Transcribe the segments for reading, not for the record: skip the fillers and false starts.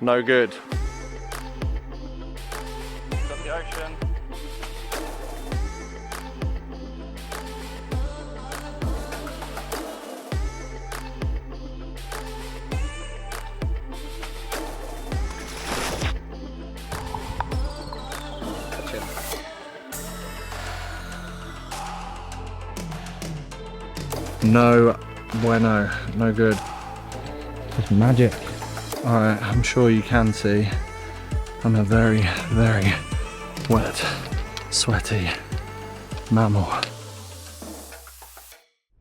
No good. Got the ocean. No bueno, no good. It's magic. Alright, I'm sure you can see I'm a very, very wet, sweaty mammal.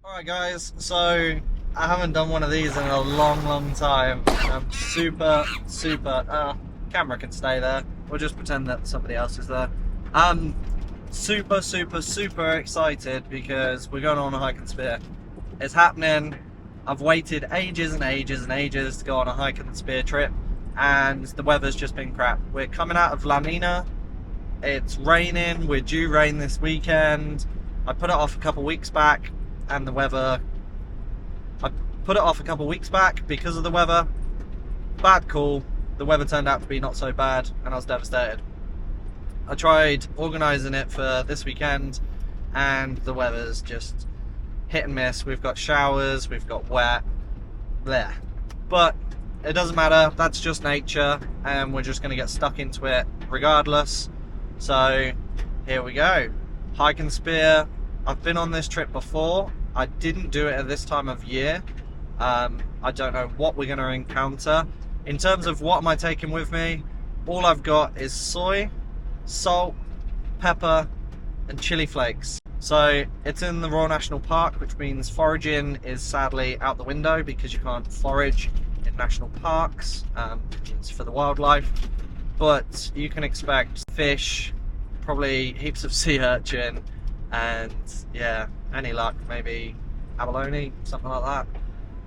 Alright guys, so I haven't done one of these in a long time. I'm super, camera can stay there. We'll just pretend that somebody else is there. I'm super excited because we're going on a hike and spear. It's happening. I've waited ages and ages to go on a hike and spear trip, and the weather's just been crap. We're coming out of La Nina. It's raining. We're due rain this weekend. I put it off a couple weeks back, and the weather. I put it off a couple weeks back because of the weather. Bad call. The weather turned out to be not so bad, and I was devastated. I tried organising it for this weekend, and the weather's just hit and miss. We've got showers, we've got wet, bleh. But it doesn't matter, that's just nature, and we're just going to get stuck into it regardless. So here we go. Hike and spear. I've been on this trip before. I didn't do it at this time of year. I don't know what we're going to encounter. In terms of what am I taking with me, all I've got is soy, salt, pepper and chili flakes. So it's in the Royal National Park, which means foraging is sadly out the window because you can't forage in national parks. It's for the wildlife, but you can expect fish, probably heaps of sea urchin, and yeah, any luck, maybe abalone, something like that.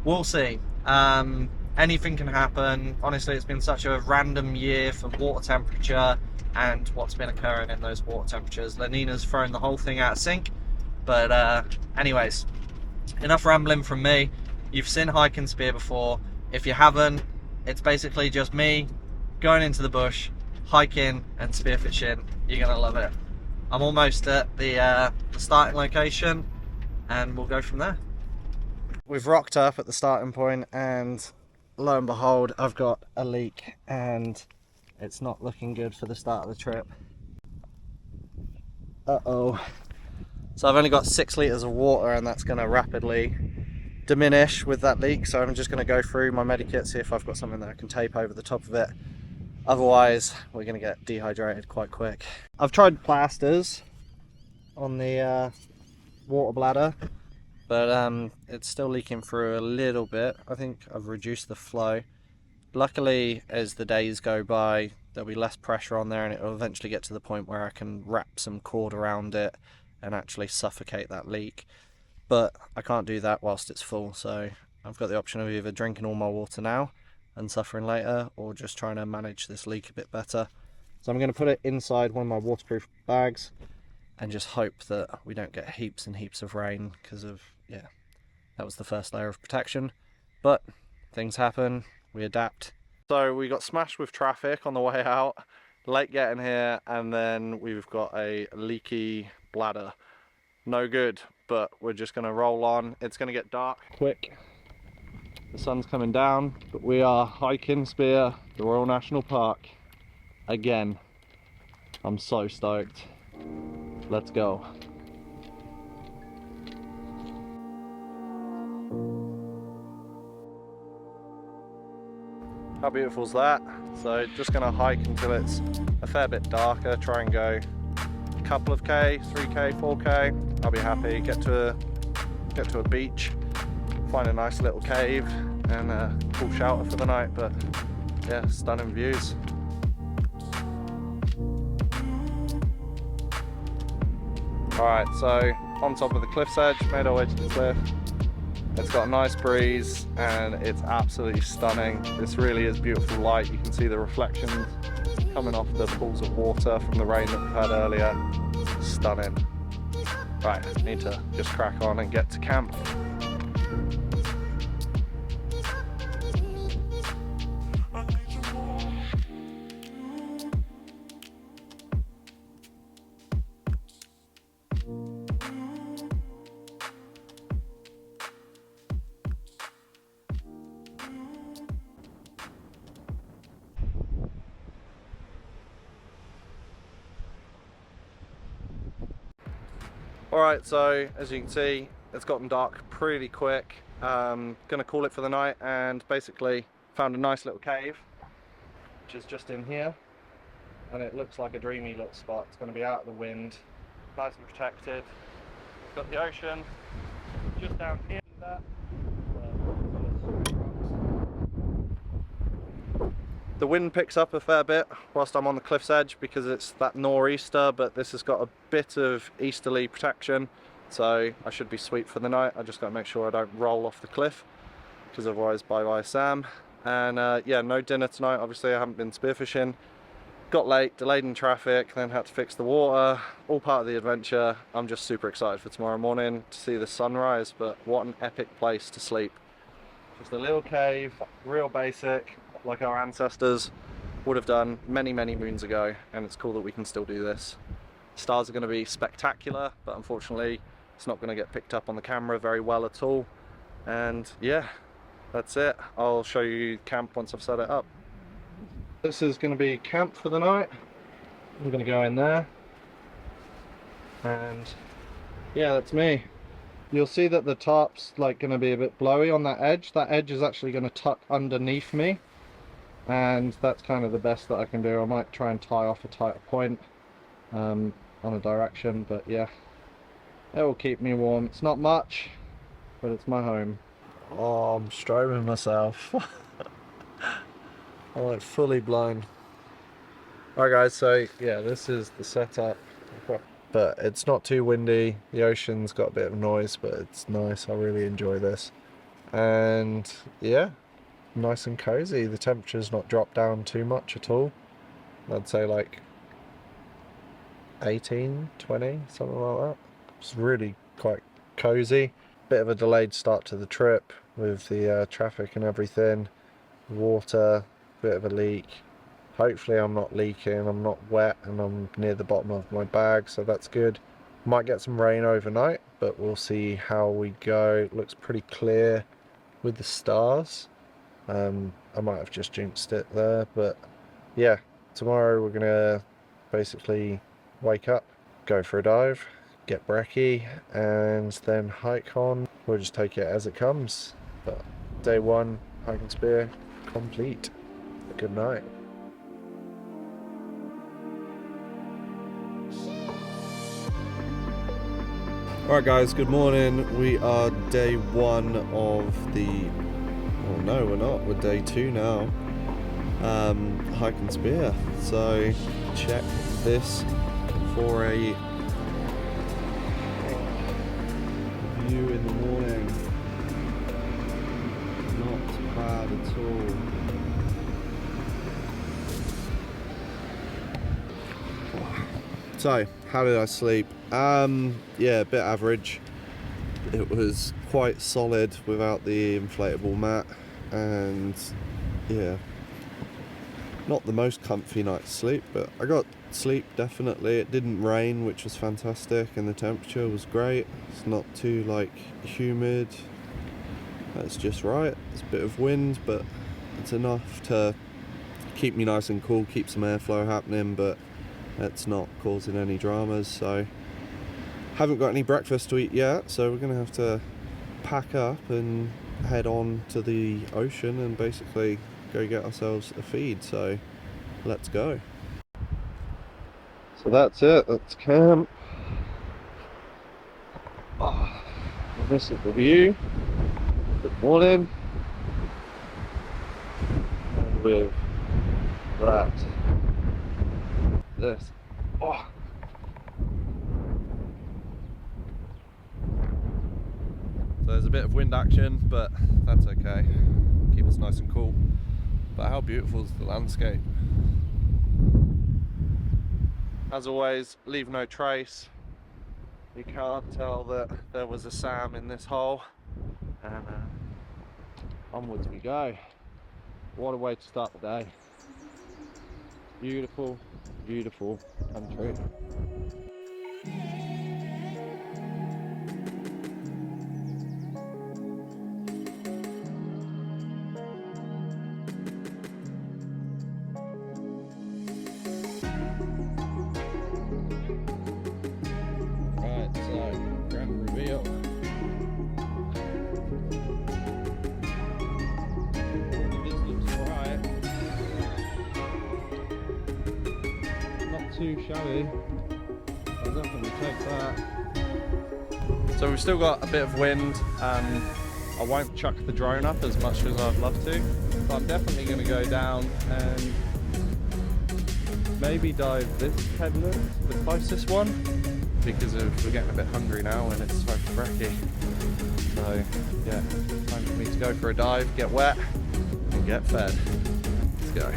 We'll see. Anything can happen. Honestly, it's been such a random year for water temperature and what's been occurring in those water temperatures. La Nina's thrown the whole thing out of sync. But anyways, enough rambling from me. You've seen hike and spear before. If you haven't, it's basically just me going into the bush, hiking and spearfishing. You're gonna love it. I'm almost at the starting location, and we'll go from there. We've rocked up at the starting point, and lo and behold, I've got a leak, and it's not looking good for the start of the trip. Uh-oh. So I've only got 6 litres of water, and that's going to rapidly diminish with that leak. So I'm just going to go through my medikit, see if I've got something that I can tape over the top of it. Otherwise, we're going to get dehydrated quite quick. I've tried plasters on the water bladder, but it's still leaking through a little bit. I think I've reduced the flow. Luckily, as the days go by, there'll be less pressure on there, and it'll eventually get to the point where I can wrap some cord around it and actually suffocate that leak. But I can't do that whilst it's full, so I've got the option of either drinking all my water now and suffering later, or just trying to manage this leak a bit better. So I'm going to put it inside one of my waterproof bags and just hope that we don't get heaps and heaps of rain, because of, yeah, that was the first layer of protection. But things happen, we adapt. So we got smashed with traffic on the way out, late getting here, and then we've got a leaky bladder. No good, but we're just going to roll on. It's going to get dark quick. The sun's coming down, but we are hiking spear the Royal National Park again. I'm so stoked. Let's go. How beautiful is that? So just gonna hike until it's a fair bit darker, try and go a couple of K, 3K, 4K. I'll be happy, get to a beach, find a nice little cave and a cool shelter for the night. But yeah, stunning views. Alright, so on top of the cliff's edge, made our way to the cliff. It's got a nice breeze and it's absolutely stunning. This really is beautiful light. You can see the reflections coming off the pools of water from the rain that we've had earlier. Stunning. Right, need to just crack on and get to camp. Alright, so as you can see, it's gotten dark pretty quick. Gonna call it for the night, and basically found a nice little cave, which is just in here. And it looks like a dreamy little spot. It's gonna be out of the wind, nice and protected. Got the ocean just down here. The wind picks up a fair bit whilst I'm on the cliff's edge because it's that nor'easter, but this has got a bit of easterly protection, so I should be sweet for the night. I just got to make sure I don't roll off the cliff, because otherwise bye bye Sam. And yeah, no dinner tonight. Obviously I haven't been spearfishing. Got late, delayed in traffic, then had to fix the water. All part of the adventure. I'm just super excited for tomorrow morning to see the sunrise, but what an epic place to sleep. Just a little cave, real basic, like our ancestors would have done many, many moons ago, and it's cool that we can still do this. Stars are going to be spectacular, but unfortunately it's not going to get picked up on the camera very well at all. And yeah, that's it. I'll show you camp once I've set it up. This is going to be camp for the night. I'm going to go in there, and yeah, that's me. You'll see that the top's like going to be a bit blowy on that edge. That edge is actually going to tuck underneath me, and that's kind of the best that I can do. I might try and tie off a tighter point on a direction, but yeah, it will keep me warm. It's not much, but it's my home. Oh, I'm strobing myself. I'm like fully blind. Alright guys, so yeah, this is the setup. But it's not too windy. The ocean's got a bit of noise, but it's nice. I really enjoy this. And yeah, nice and cozy. The temperature's not dropped down too much at all. I'd say like 18, 20, something like that. It's really quite cozy. Bit of a delayed start to the trip with the traffic and everything. Water, bit of a leak. Hopefully I'm not leaking, I'm not wet, and I'm near the bottom of my bag, so that's good. Might get some rain overnight, but we'll see how we go. It looks pretty clear with the stars. I might have just jinxed it there, but yeah, tomorrow we're gonna basically wake up, go for a dive, get brekkie, and then hike on. We'll just take it as it comes. But day one, hike and spear, complete. Good night. Alright guys, good morning. We are day one of the, oh no we're not, we're day two now. Hike and spear. So check this for a view in the morning. Not bad at all. So, how did I sleep? Yeah, a bit average. It was quite solid without the inflatable mat, and yeah, not the most comfy night's sleep, but I got sleep definitely. It didn't rain, which was fantastic, and the temperature was great. It's not too like humid. That's just right. There's a bit of wind, but it's enough to keep me nice and cool, keep some airflow happening, but it's not causing any dramas. So haven't got any breakfast to eat yet, so we're gonna have to pack up and head on to the ocean and basically go get ourselves a feed. So let's go. So that's it, that's camp. Oh, this is the view. Good morning. And with that, this. Oh. So there's a bit of wind action, but that's okay. Keep us nice and cool. But how beautiful is the landscape? As always, leave no trace. You can't tell that there was a Sam in this hole. And onwards we go. What a way to start the day. Beautiful, beautiful country. Right, so too shallow, I'll definitely take that. So we've still got a bit of wind. I won't chuck the drone up as much as I'd love to, but I'm definitely going to go down and maybe dive this headland, the closest one, because we're getting a bit hungry now and it's so brekkie. So yeah, time for me to go for a dive, get wet and get fed. Let's go.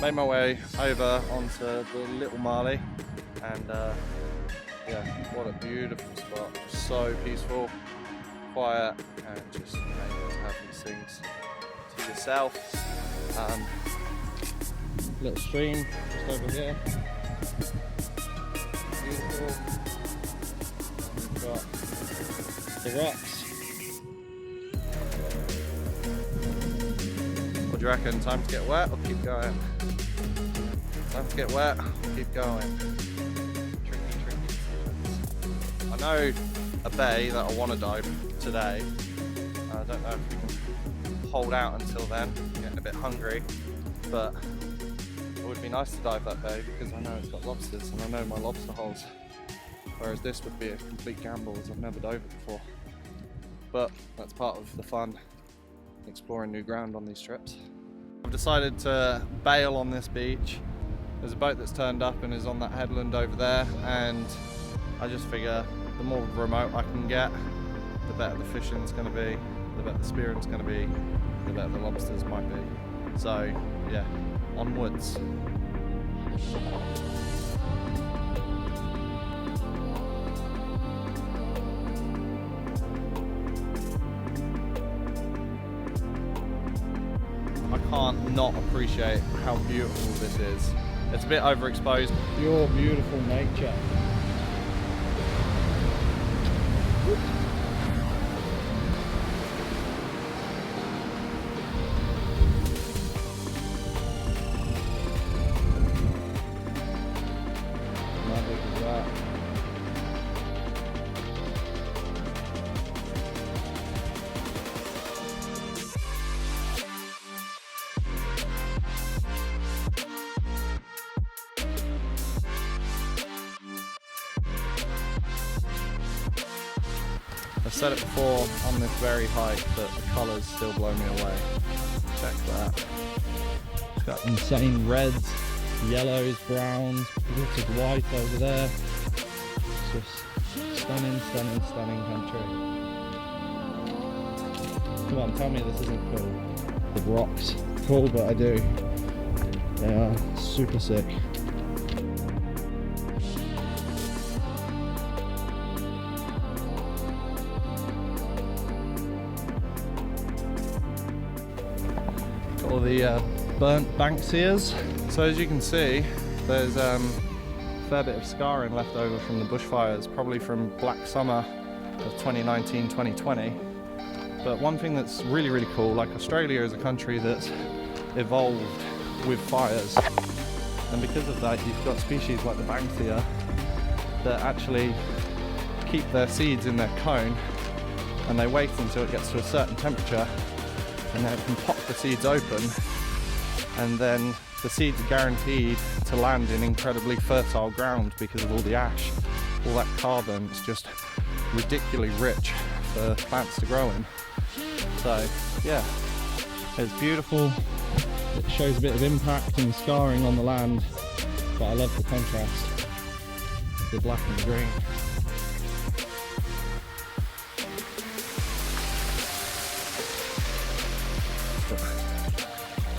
Made my way over onto the little Marley, and yeah, what a beautiful spot. So peaceful, quiet, and just able to have these things to yourself. Little stream just over here, beautiful. We've got the rocks. What do you reckon? Time to get wet or keep going? Time to get wet, keep going. Tricky. I know a bay that I want to dive today. I don't know if we can hold out until then. I'm getting a bit hungry, but it would be nice to dive that bay because I know it's got lobsters and I know my lobster holes. Whereas this would be a complete gamble as I've never dove it before. But that's part of the fun, exploring new ground on these trips. I've decided to bail on this beach. There's a boat that's turned up and is on that headland over there, and I just figure the more remote I can get, the better the fishing's going to be, the better the spearing's going to be, the better the lobsters might be. So yeah, onwards. I can't not appreciate how beautiful this is. It's a bit overexposed. Pure beautiful nature. Magic is that. I've said it before on this very hike, but the colours still blow me away. Check that. It's got insane reds, yellows, browns, bits of white over there. It's just stunning country. Come on, tell me this isn't cool. The rocks, cool, but I do. They are super sick. All the burnt Banksias. So as you can see, there's a fair bit of scarring left over from the bushfires, probably from Black Summer of 2019-2020. But one thing that's really cool, like Australia is a country that's evolved with fires, and because of that you've got species like the Banksia that actually keep their seeds in their cone, and they wait until it gets to a certain temperature, and then it can pop the seeds open, and then the seeds are guaranteed to land in incredibly fertile ground because of all the ash, all that carbon. It's just ridiculously rich for plants to grow in. So yeah, it's beautiful. It shows a bit of impact and scarring on the land, but I love the contrast, the black and the green.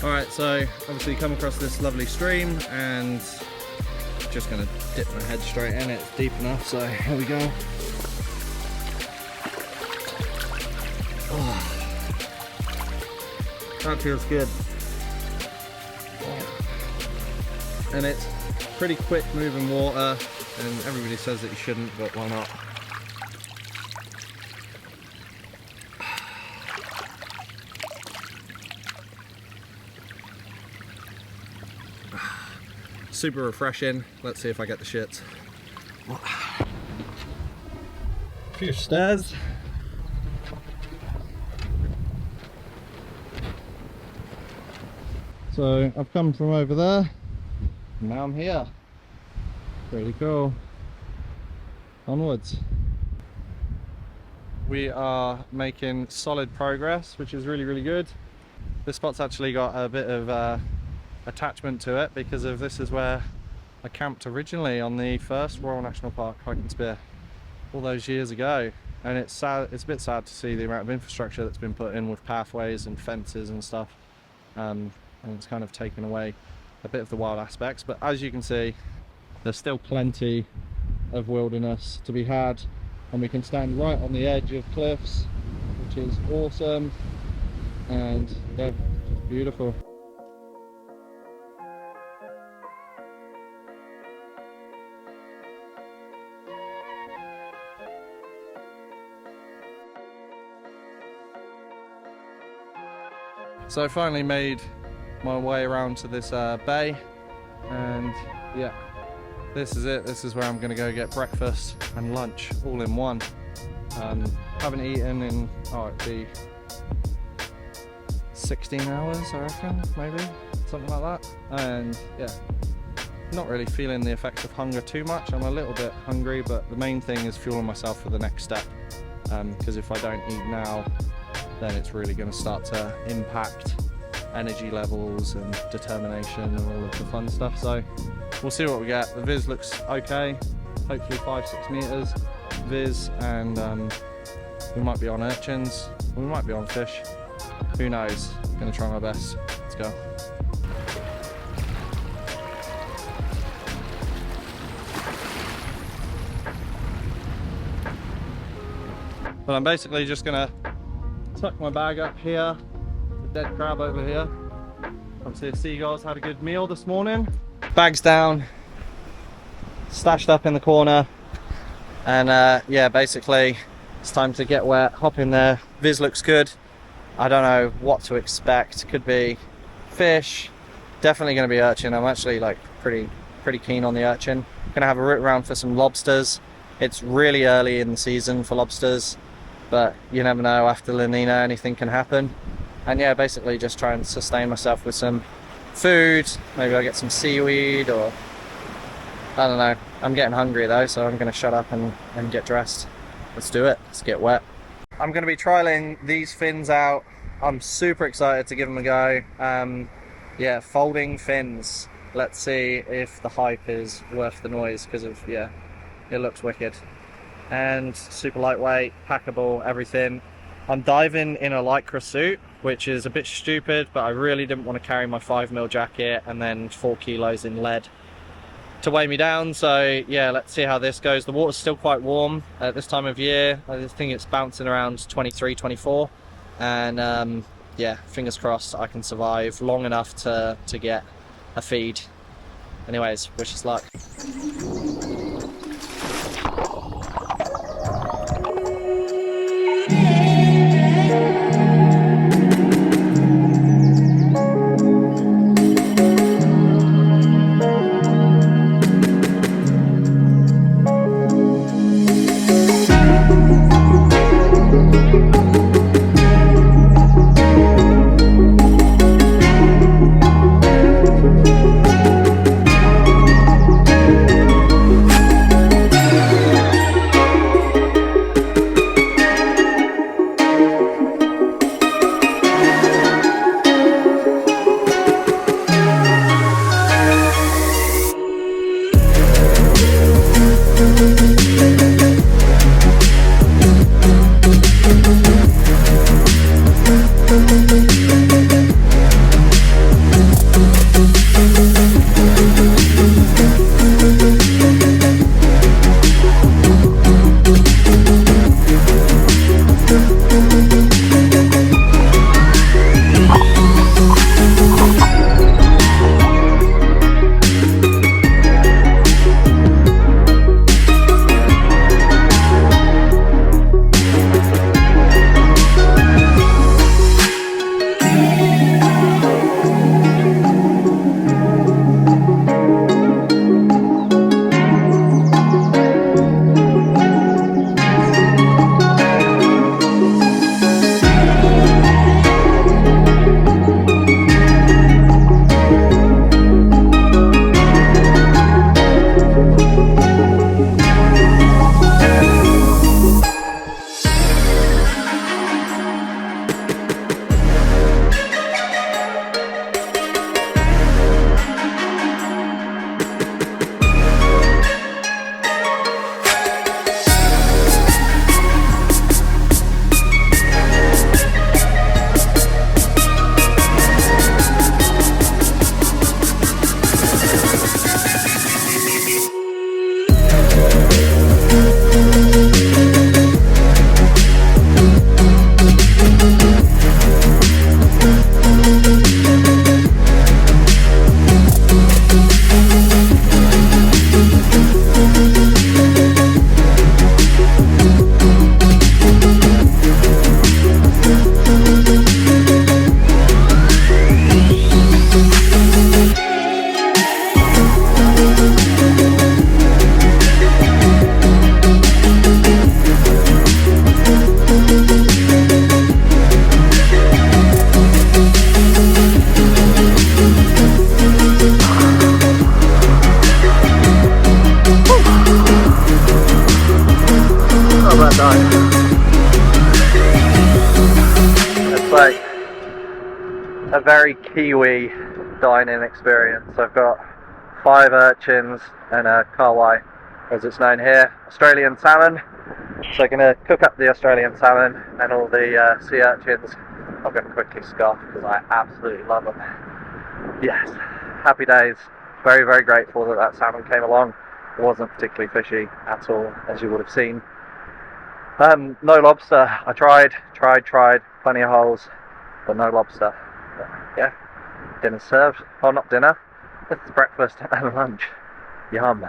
Alright, so obviously come across this lovely stream and just going to dip my head straight in. It's deep enough, so here we go. That feels good. And it's pretty quick moving water, and everybody says that you shouldn't, but why not? Super refreshing. Let's see if I get the shits. A few stairs. So I've come from over there, and now I'm here. Pretty cool. Onwards. We are making solid progress, which is really good. This spot's actually got a bit of attachment to it, because of this is where I camped originally on the first Royal National Park hike and spear all those years ago. And it's sad, it's a bit sad to see the amount of infrastructure that's been put in with pathways and fences and stuff. And it's kind of taken away a bit of the wild aspects, but as you can see, there's still plenty of wilderness to be had, and we can stand right on the edge of cliffs, which is awesome, and yeah, just beautiful. So I finally made my way around to this bay, and yeah, this is it. This is where I'm going to go get breakfast and lunch all in one. Haven't eaten in, it'd be 16 hours I reckon, maybe, something like that. And yeah, not really feeling the effects of hunger too much. I'm a little bit hungry, but the main thing is fueling myself for the next step, because if I don't eat now, then it's really going to start to impact energy levels and determination and all of the fun stuff. So we'll see what we get. The viz looks okay, hopefully 5-6 meters viz, and we might be on urchins, we might be on fish, who knows. I'm going to try my best. Let's go. But I'm basically just going to tuck my bag up here, the dead crab over here. Obviously the seagulls had a good meal this morning. Bags down, stashed up in the corner, and yeah, basically it's time to get wet, hop in there. Viz looks good. I don't know what to expect. Could be fish, definitely going to be urchin. I'm actually like pretty keen on the urchin. Gonna have a route around for some lobsters. It's really early in the season for lobsters, but you never know, after La Nina anything can happen. And yeah, basically just try and sustain myself with some food. Maybe I'll get some seaweed, or I don't know. I'm getting hungry though, so I'm going to shut up and get dressed. Let's do it. Let's get wet. I'm going to be trialing these fins out. I'm super excited to give them a go. Yeah, folding fins. Let's see if the hype is worth the noise, because of, yeah, it looks wicked. And super lightweight, packable, everything. I'm diving in a lycra suit, which is a bit stupid, but I really didn't want to carry my 5mm jacket and then 4 kilos in lead to weigh me down. So yeah, let's see how this goes. The water's still quite warm at this time of year. I think it's bouncing around 23, 24, and yeah, fingers crossed I can survive long enough to get a feed. Anyways, wish us luck. a very Kiwi dining experience. I've got 5 urchins and a carwai, as it's known here, Australian salmon. So I'm going to cook up the Australian salmon and all the sea urchins. I'm going to quickly scoff because I absolutely love them. Yes, happy days. Very, very grateful that that salmon came along. It wasn't particularly fishy at all, as you would have seen. No lobster. I tried, plenty of holes, but no lobster. But yeah, dinner served. Oh, not dinner. It's breakfast and lunch. Yum.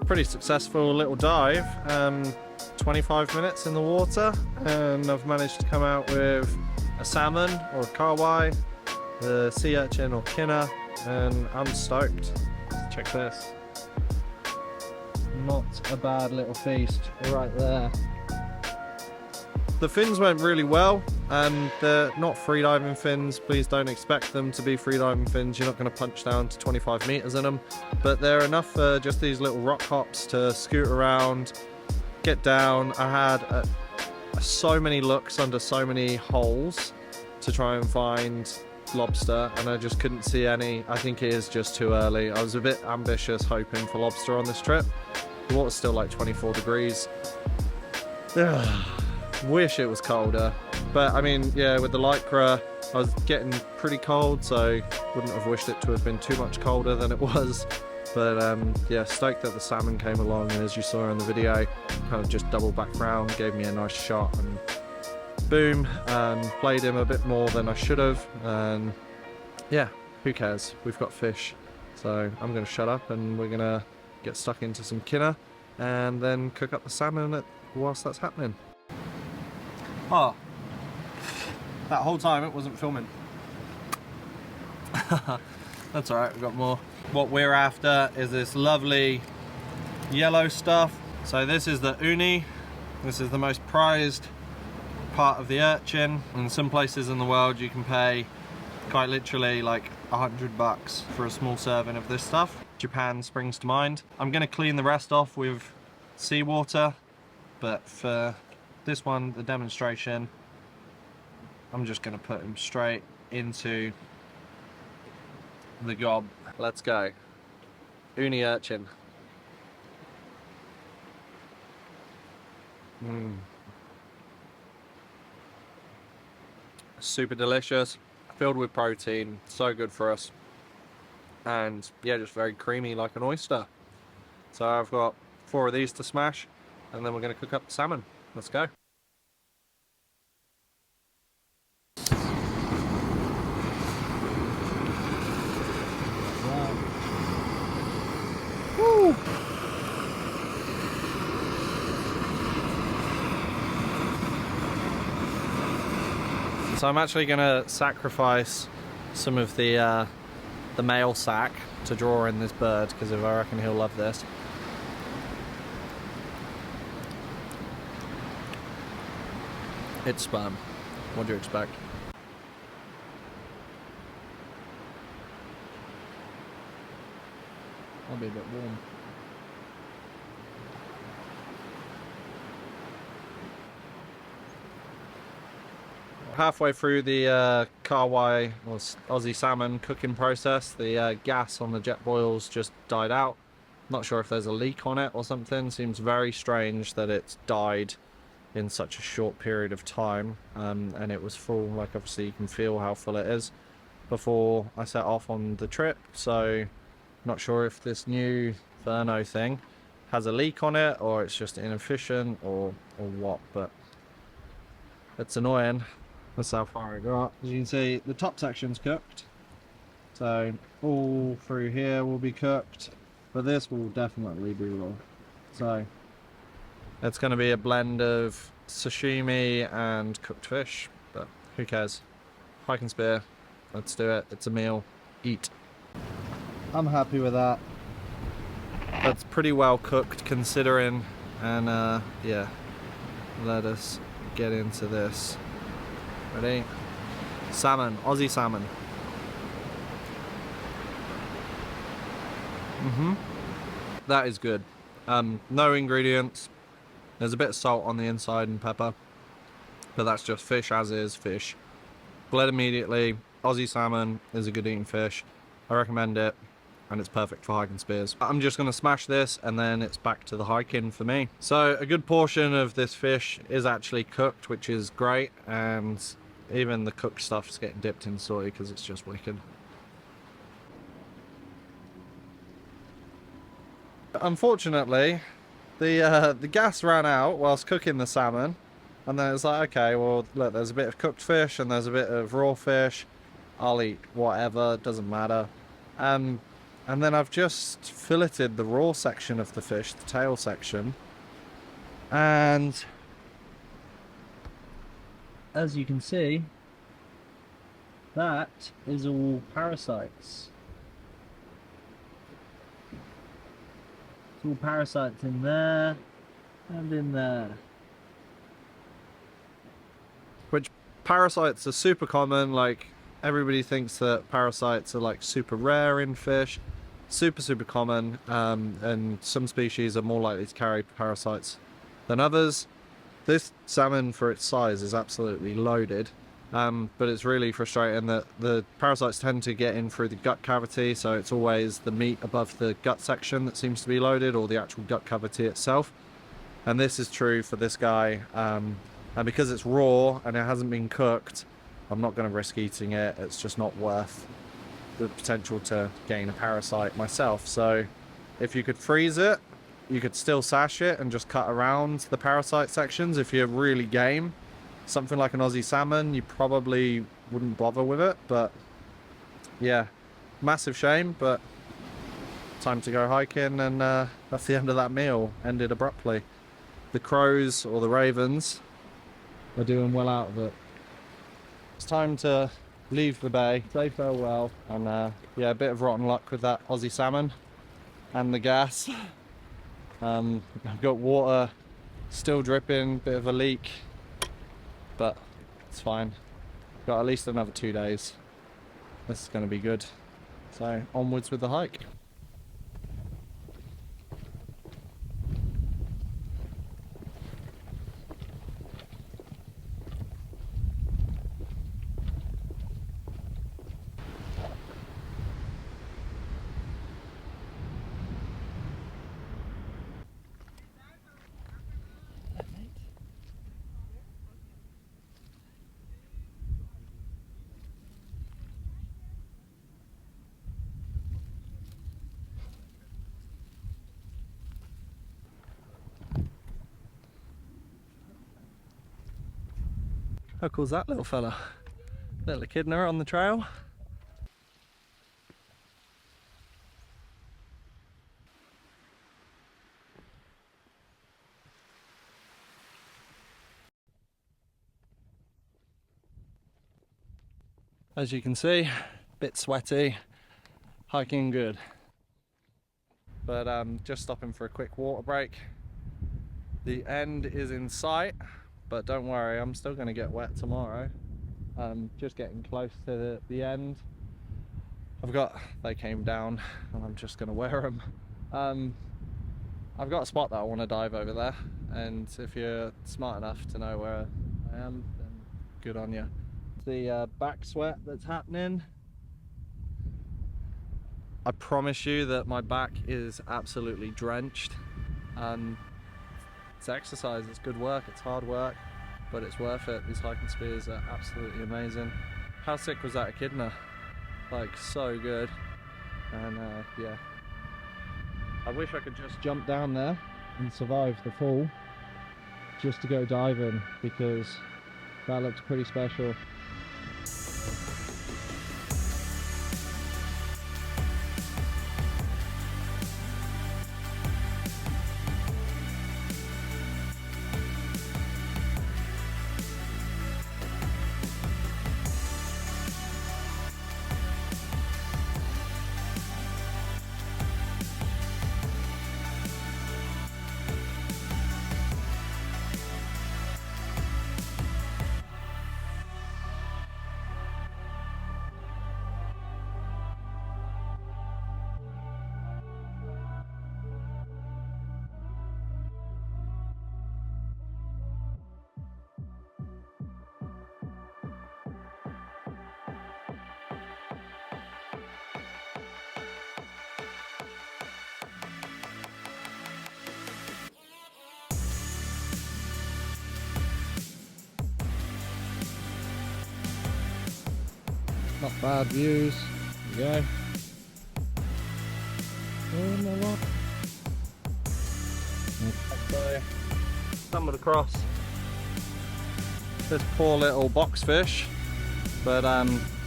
Pretty successful little dive. 25 minutes in the water, and I've managed to come out with a salmon or a carwai, the sea urchin or kinner, and I'm stoked. Check this. Not a bad little feast right there. The fins went really well, and they're not freediving fins. Please don't expect them to be freediving fins. You're not going to punch down to 25 meters in them, but they're enough for just these little rock hops to scoot around, get down. I had so many looks under so many holes to try and find lobster, and I just couldn't see any. I think it is just too early. I was a bit ambitious hoping for lobster on this trip. The water's still like 24 degrees. Wish it was colder, but I mean, yeah, with the Lycra I was getting pretty cold, so wouldn't have wished it to have been too much colder than it was. But yeah, stoked that the salmon came along, and as you saw in the video, kind of just double back round, gave me a nice shot, and boom, played him a bit more than I should have, and yeah, who cares, we've got fish. So I'm going to shut up, and we're going to get stuck into some kinner and then cook up the salmon whilst that's happening. Oh, that whole time it wasn't filming. That's alright, we've got more. What we're after is this lovely yellow stuff. So this is the uni. This is the most prized part of the urchin. In some places in the world you can pay quite literally like $100 for a small serving of this stuff. Japan springs to mind. I'm going to clean the rest off with seawater, but for this one, the demonstration, I'm just going to put him straight into the gob. Let's go. Uni urchin. Super delicious, filled with protein, so good for us, and yeah, just very creamy like an oyster. So I've got 4 of these to smash, and then we're going to cook up the salmon. Let's go. Woo. So I'm actually going to sacrifice some of the male sack to draw in this bird, because I reckon he'll love this. It's sperm. What do you expect? I'll be a bit warm. Halfway through the carwai or Aussie salmon cooking process, the gas on the jet boils just died out. Not sure if there's a leak on it or something. Seems very strange that it's died in such a short period of time, and it was full. Like, obviously you can feel how full it is before I set off on the trip. So not sure if this new Therno thing has a leak on it, or it's just inefficient, or what, but it's annoying. That's how far I got. As you can see, the top section's cooked, so all through here will be cooked, but this will definitely be raw. So it's going to be a blend of sashimi and cooked fish, but who cares? Pike and spear, let's do it. It's a meal. Eat. I'm happy with that. That's pretty well cooked considering, and yeah, let us get into this. Ready? Salmon, Aussie salmon. That is good. No ingredients. There's a bit of salt on the inside and pepper, but that's just fish as is fish. Bled immediately. Aussie salmon is a good eating fish. I recommend it, and it's perfect for hiking spears. I'm just going to smash this and then it's back to the hiking for me. So a good portion of this fish is actually cooked, which is great, and even the cooked stuff's getting dipped in soy because it's just wicked. Unfortunately, the gas ran out whilst cooking the salmon, and then it's like, okay, well look, there's a bit of cooked fish and there's a bit of raw fish. I'll eat whatever, it doesn't matter. And then I've just filleted the raw section of the fish, the tail section, and as you can see, that is all parasites. It's all parasites in there and in there. Which parasites are super common, like everybody thinks that parasites are like super rare in fish. Super common, and some species are more likely to carry parasites than others. This salmon, for its size, is absolutely loaded, but it's really frustrating that the parasites tend to get in through the gut cavity, so it's always the meat above the gut section that seems to be loaded, or the actual gut cavity itself. And this is true for this guy, and because it's raw and it hasn't been cooked, I'm not going to risk eating it. It's just not worth the potential to gain a parasite myself. So if you could freeze it, you could still sash it and just cut around the parasite sections if you're really game. Something like an Aussie salmon, you probably wouldn't bother with it, but yeah, massive shame, but time to go hiking, and that's the end of that meal. Ended abruptly. The crows, or the ravens, are doing well out of it. It's time to leave the bay, say farewell, and yeah, a bit of rotten luck with that Aussie salmon and the gas. I've got water still dripping, bit of a leak, but it's fine. Got at least another 2 days. This is going to be good. So onwards with the hike. How cool's that little fella? Little echidna on the trail. As you can see, a bit sweaty, hiking good. But just stopping for a quick water break. The end is in sight, but don't worry, I'm still going to get wet tomorrow. Just getting close to the end. They came down and I'm just going to wear them. I've got a spot that I want to dive over there, and if you're smart enough to know where I am, then good on you. The back sweat that's happening, I promise you that my back is absolutely drenched. It's exercise, it's good work, it's hard work, but it's worth it. These hiking spears are absolutely amazing. How sick was that echidna? Like, so good. And yeah, I wish I could just jump down there and survive the fall just to go diving, because that looks pretty special. Not bad views. There we go. Oh my God. So, stumbled across this poor little boxfish, but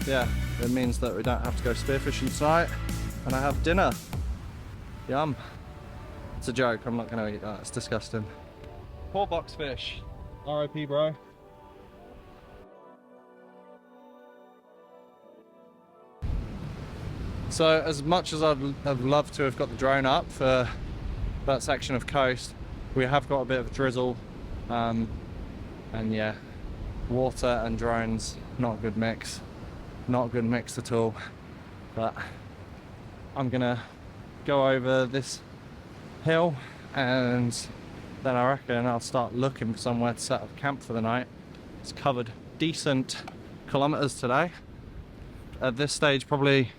yeah, it means that we don't have to go spearfishing tonight, and I have dinner. Yum. It's a joke, I'm not going to eat that, it's disgusting. Poor boxfish. RIP, bro. So as much as I'd have loved to have got the drone up for that section of coast, we have got a bit of a drizzle, and yeah, water and drones, not a good mix. Not a good mix at all. But I'm gonna go over this hill and then I reckon I'll start looking for somewhere to set up camp for the night. It's covered decent kilometers today. At this stage, probably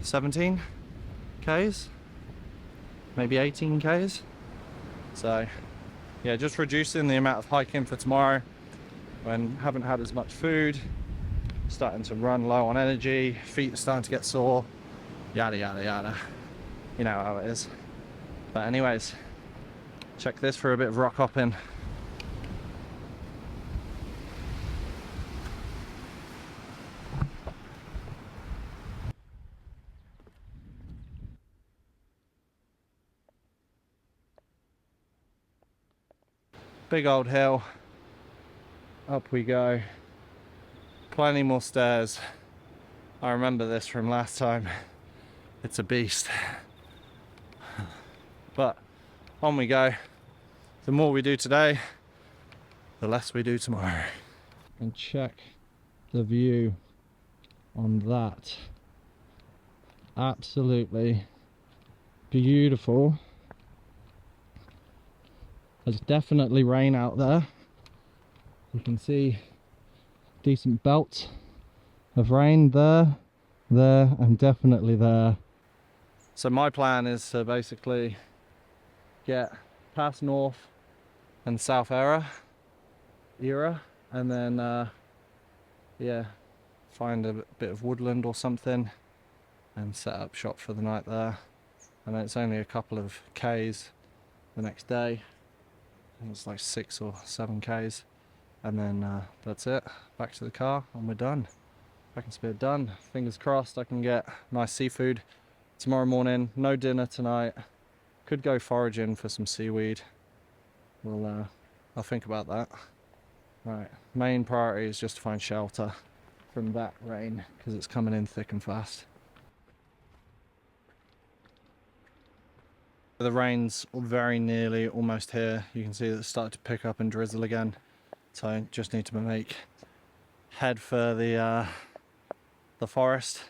17 k's, maybe 18 k's. So yeah, just reducing the amount of hiking for tomorrow when haven't had as much food, starting to run low on energy, feet are starting to get sore, yada yada yada. You know how it is. But anyways, check this for a bit of rock hopping. Big old hill, up we go, plenty more stairs. I remember this from last time, it's a beast. But on we go. The more we do today, the less we do tomorrow. And check the view on that. Absolutely beautiful. There's definitely rain out there. You can see decent belt of rain there, and definitely there. So my plan is to basically get past North and South Era, and then yeah, find a bit of woodland or something and set up shop for the night there. And it's only a couple of k's the next day. I think it's like 6 or 7 k's, and then that's it, back to the car and we're done. Back in Spear done. Fingers crossed I can get nice seafood tomorrow morning. No dinner tonight. Could go foraging for some seaweed. I'll think about that. Right, main priority is just to find shelter from that rain because it's coming in thick and fast. The rain's very nearly almost here. You can see that it's started to pick up and drizzle again. So I just need to head for the forest,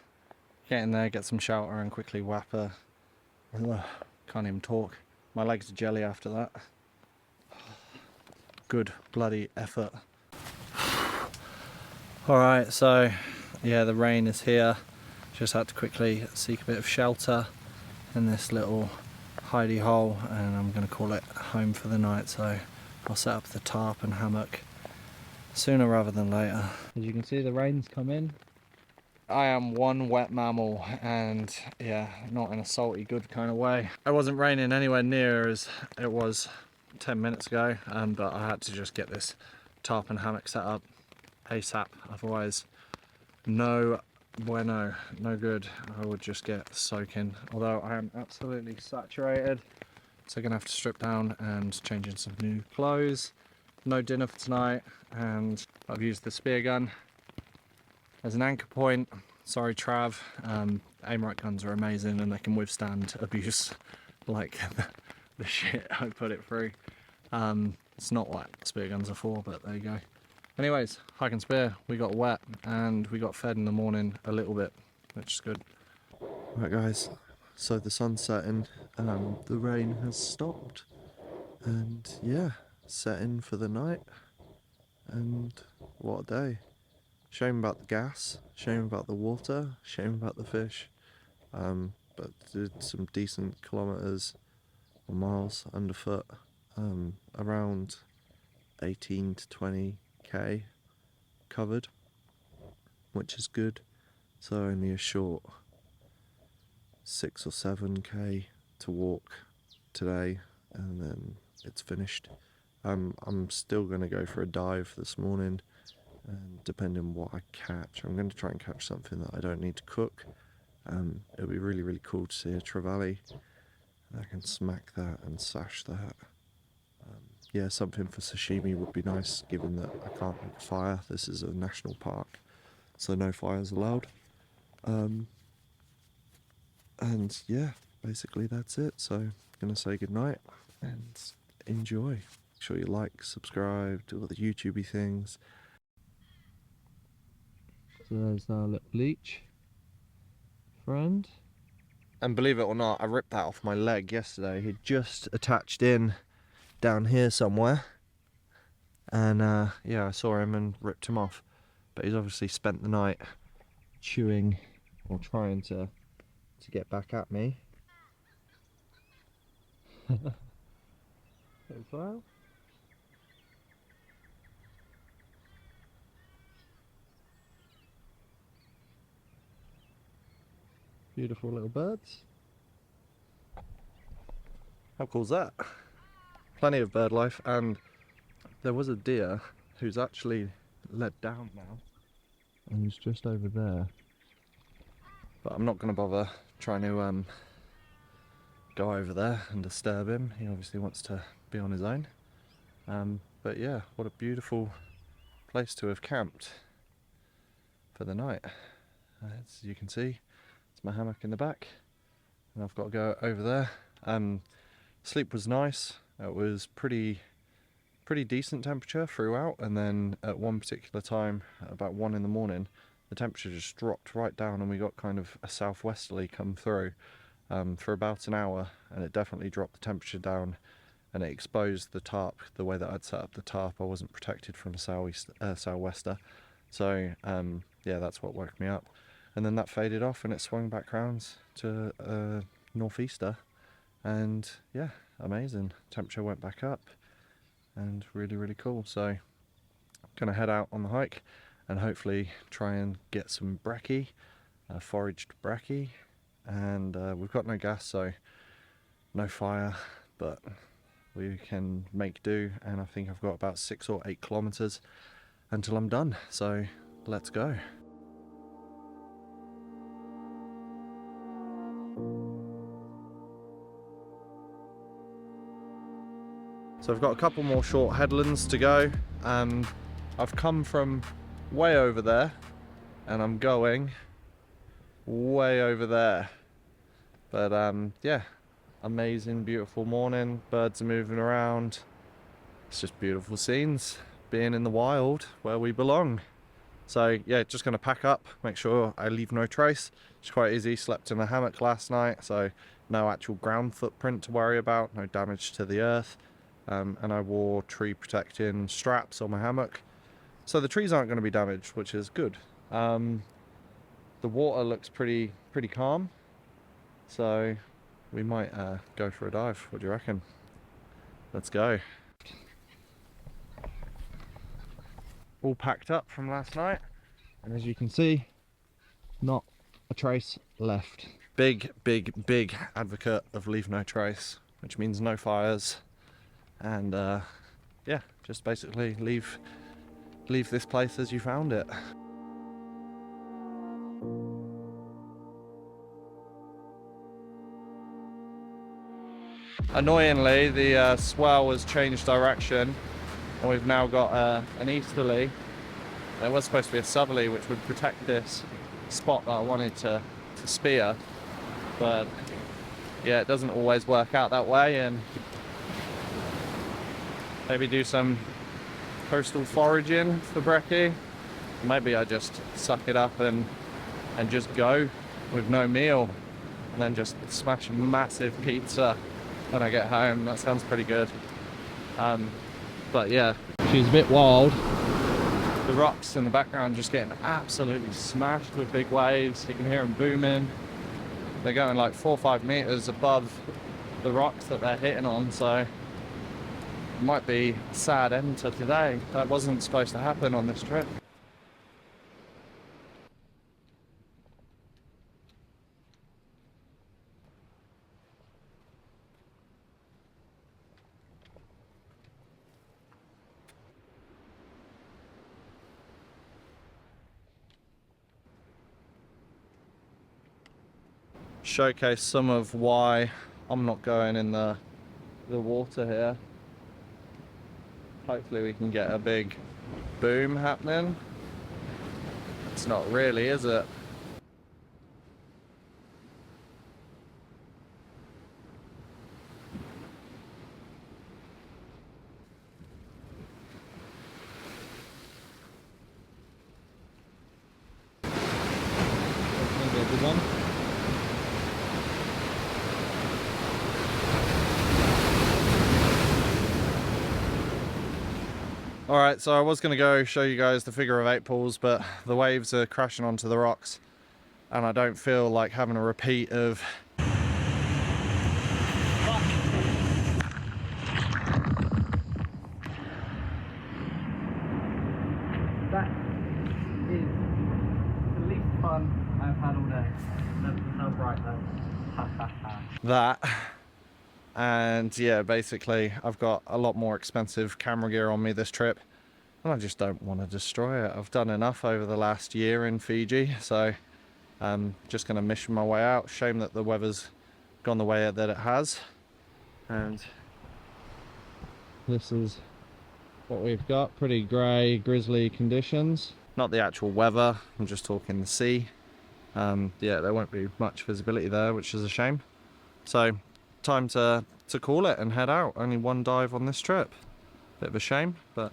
get in there, get some shelter and quickly whap a... Can't even talk. My legs are jelly after that. Good bloody effort. Alright, so yeah, the rain is here. Just had to quickly seek a bit of shelter in this little hidey hole, and I'm going to call it home for the night, so I'll set up the tarp and hammock sooner rather than later. As you can see, the rain's come in. I am one wet mammal, and yeah, not in a salty good kind of way. It wasn't raining anywhere near as it was 10 minutes ago, but I had to just get this tarp and hammock set up ASAP, otherwise no bueno, no good. I would just get soaking, although I am absolutely saturated, so I'm gonna have to strip down and change in some new clothes. No dinner for tonight, and I've used the spear gun as an anchor point. Sorry Trav, Aimrite guns are amazing and they can withstand abuse like the shit I put it through. It's not what spear guns are for, but there you go. Anyways, hike and spear, we got wet and we got fed in the morning a little bit, which is good. Right guys, so the sun's setting, the rain has stopped, and yeah, setting for the night, and what a day. Shame about the gas, shame about the water, shame about the fish, but did some decent kilometres or miles underfoot, around 18 to 20k covered, which is good. So only a short 6 or 7k to walk today, and then it's finished. I'm still going to go for a dive this morning, and depending on what I catch, I'm going to try and catch something that I don't need to cook. It'll be really, really cool to see a trevally. I can smack that and sash that. Yeah, something for sashimi would be nice, given that I can't make a fire. This is a national park, so no fires allowed. And yeah, basically that's it. So I'm going to say goodnight and enjoy. Make sure you like, subscribe, do all the YouTubey things. So there's our little leech friend. And believe it or not, I ripped that off my leg yesterday. He'd just attached in down here somewhere. And yeah, I saw him and ripped him off. But he's obviously spent the night chewing or trying to get back at me. As well. Beautiful little birds. How cool is that? Plenty of bird life, and there was a deer who's actually led down now. And he's just over there. But I'm not going to bother trying to go over there and disturb him. He obviously wants to be on his own. But yeah, what a beautiful place to have camped for the night. As you can see, it's my hammock in the back, and I've got to go over there. Sleep was nice. It was pretty decent temperature throughout, and then at one particular time, at about 1 in the morning, the temperature just dropped right down, and we got kind of a southwesterly come through for about an hour, and it definitely dropped the temperature down, and it exposed the tarp. The way that I'd set up the tarp, I wasn't protected from a southwester, so yeah, that's what woke me up. And then that faded off, and it swung back round to northeaster, and yeah, amazing. Temperature went back up, and really, really cool. So I'm gonna head out on the hike and hopefully try and get some brekkie, foraged brekkie, and we've got no gas, so no fire, but we can make do, and I think I've got about 6 or 8 kilometers until I'm done, so let's go. So I've got a couple more short headlands to go. I've come from way over there, and I'm going way over there. But yeah, amazing, beautiful morning. Birds are moving around. It's just beautiful scenes, being in the wild where we belong. So yeah, just gonna pack up, make sure I leave no trace. It's quite easy. Slept in a hammock last night, so no actual ground footprint to worry about, no damage to the earth. And I wore tree protecting straps on my hammock, so the trees aren't going to be damaged, which is good. The water looks pretty calm, so we might go for a dive. What do you reckon? Let's go. All packed up from last night, And as you can see, not a trace left. big advocate of leave no trace, which means no fires. And yeah, just basically leave this place as you found it. Annoyingly, the swell has changed direction, and we've now got an easterly. There was supposed to be a southerly, which would protect this spot that I wanted to spear, but yeah, it doesn't always work out that way. And maybe do some coastal foraging for brekkie. Maybe I just suck it up and just go with no meal, and then just smash a massive pizza when I get home. That sounds pretty good. But yeah, She's a bit wild. the rocks in the background just getting absolutely smashed with big waves. You can hear them booming. They're going like 4 or 5 meters above the rocks that they're hitting on, so it might be a sad end to today. That wasn't supposed to happen on this trip. showcase some of why I'm not going in the water here. Hopefully we can get a big boom happening. It's not really, is it? Alright, so I was going to go show you guys the figure of 8 pools, but the waves are crashing onto the rocks and I don't feel like having a repeat of That is the least fun I've had all day. That's how bright though. that. And yeah, basically I've got a lot more expensive camera gear on me this trip and I just don't want to destroy it. I've done enough over the last year in Fiji, so I'm just going to mission my way out. Shame that the weather's gone the way that it has. And this is what we've got. Pretty grey, grizzly conditions. Not the actual weather, I'm just talking the sea. Yeah, there won't be much visibility there, which is a shame. So time to call it and head out. Only one dive on this trip. Bit of a shame, but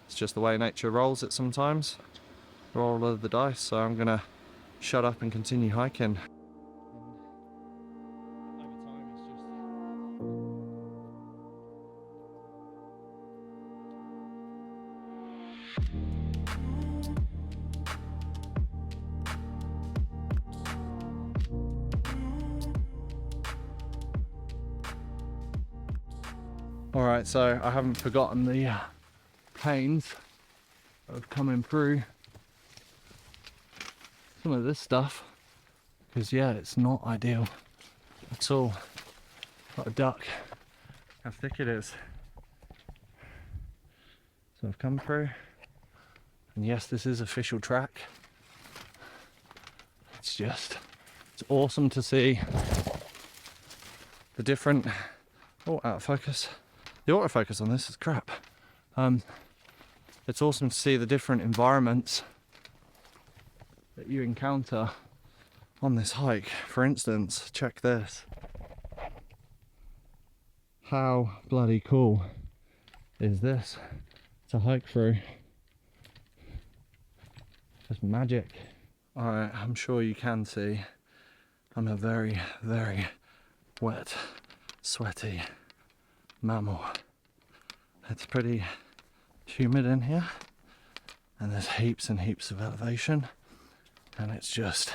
it's just the way nature rolls it sometimes. Roll of the dice, so I'm gonna shut up and continue hiking. Alright, so I haven't forgotten the pains of coming through some of this stuff, because yeah, it's not ideal at all. Got a duck, how thick it is. So I've come through, and yes, this is official track. It's awesome to see the different, oh, out of focus. The autofocus on this is crap. It's awesome to see the different environments that you encounter on this hike. For instance, check this. How bloody cool is this to hike through? Just magic. Alright, I'm sure you can see I'm a very, very wet, sweaty mammal. It's pretty humid in here and there's heaps and heaps of elevation and it's just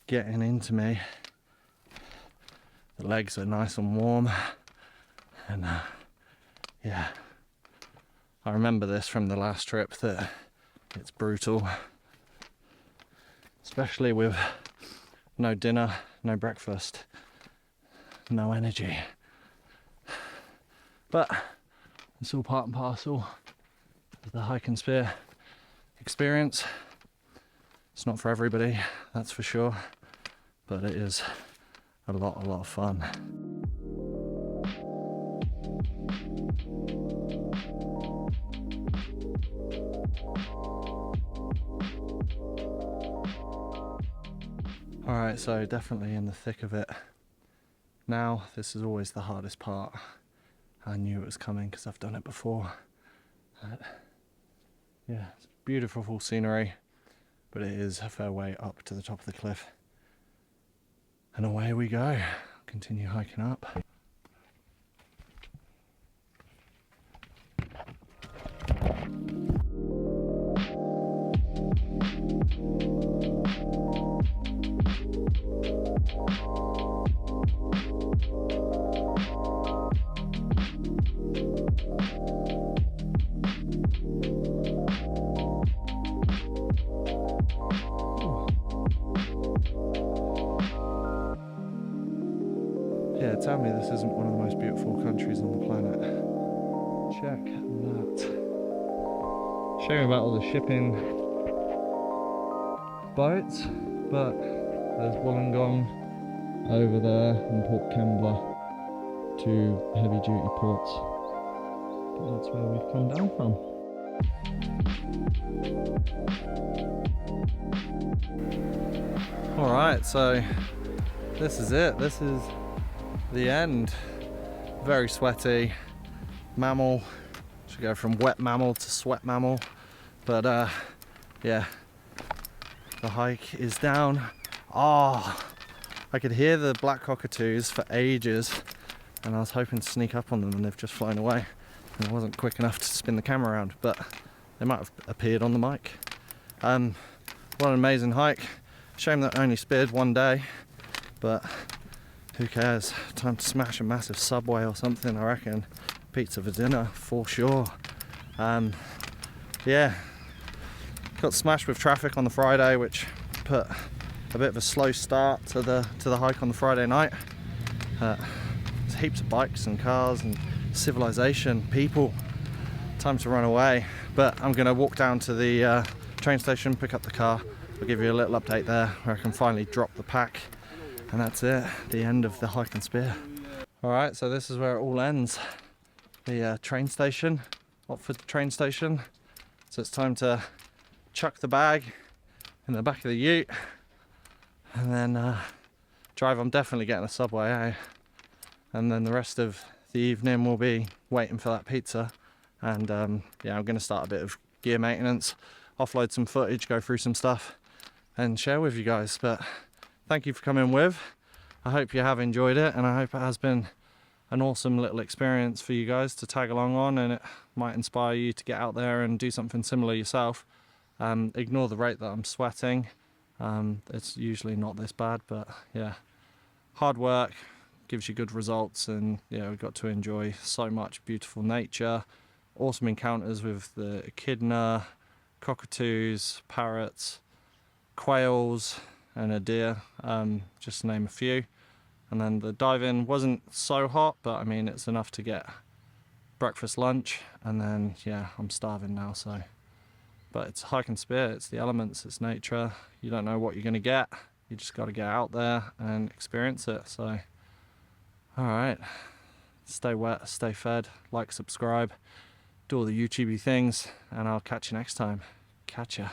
getting into me. The legs are nice and warm and yeah, I remember this from the last trip that it's brutal, especially with no dinner, no breakfast, no energy. But it's all part and parcel of the hike and spear experience. It's not for everybody, that's for sure, but it is a lot of fun. Alright, so definitely in the thick of it. Now, this is always the hardest part. I knew it was coming because I've done it before. Yeah, it's beautiful scenery, but it is a fair way up to the top of the cliff. And away we go. Continue hiking up. Yeah, tell me this isn't one of the most beautiful countries on the planet. Check that. Shame about all the shipping boats, but there's Wollongong over there and Port Kembla to heavy duty ports. But that's where we've come down from. Alright, so this is it. This is the end. Very sweaty. Mammal. Should go from wet mammal to sweat mammal. But yeah, the hike is down. Oh, I could hear the black cockatoos for ages, and I was hoping to sneak up on them, and they've just flown away. And I wasn't quick enough to spin the camera around, but they might have appeared on the mic. What an amazing hike. Shame that I only speared one day, but who cares? Time to smash a massive Subway or something, I reckon. Pizza for dinner, for sure. Yeah, got smashed with traffic on the Friday, which put a bit of a slow start to the hike on the Friday night. There's heaps of bikes and cars and civilization, people. Time to run away, but I'm gonna walk down to the train station, pick up the car. I'll give you a little update there where I can finally drop the pack, and that's it, the end of the hike and spear. Alright, so this is where it all ends. The train station, Watford train station. So it's time to chuck the bag in the back of the ute and then drive. I'm definitely getting a Subway, eh? And then the rest of the evening we'll be waiting for that pizza, and yeah, I'm going to start a bit of gear maintenance, offload some footage, go through some stuff and share with you guys. But thank you for coming with. I hope you have enjoyed it, and I hope it has been an awesome little experience for you guys to tag along on, and it might inspire you to get out there and do something similar yourself. Ignore the rate that I'm sweating. It's usually not this bad, but yeah, hard work gives you good results, and yeah, we've got to enjoy so much beautiful nature, awesome encounters with the echidna, cockatoos, parrots, quails and a deer, just to name a few. And then the dive-in wasn't so hot, but I mean, it's enough to get breakfast, lunch, and then yeah, I'm starving now. So, but it's hike and spear, it's the elements, it's nature. You don't know what you're gonna get, you just got to get out there and experience it. So all right, stay wet, stay fed, like, subscribe, do all the YouTubey things, and I'll catch you next time. Catch ya.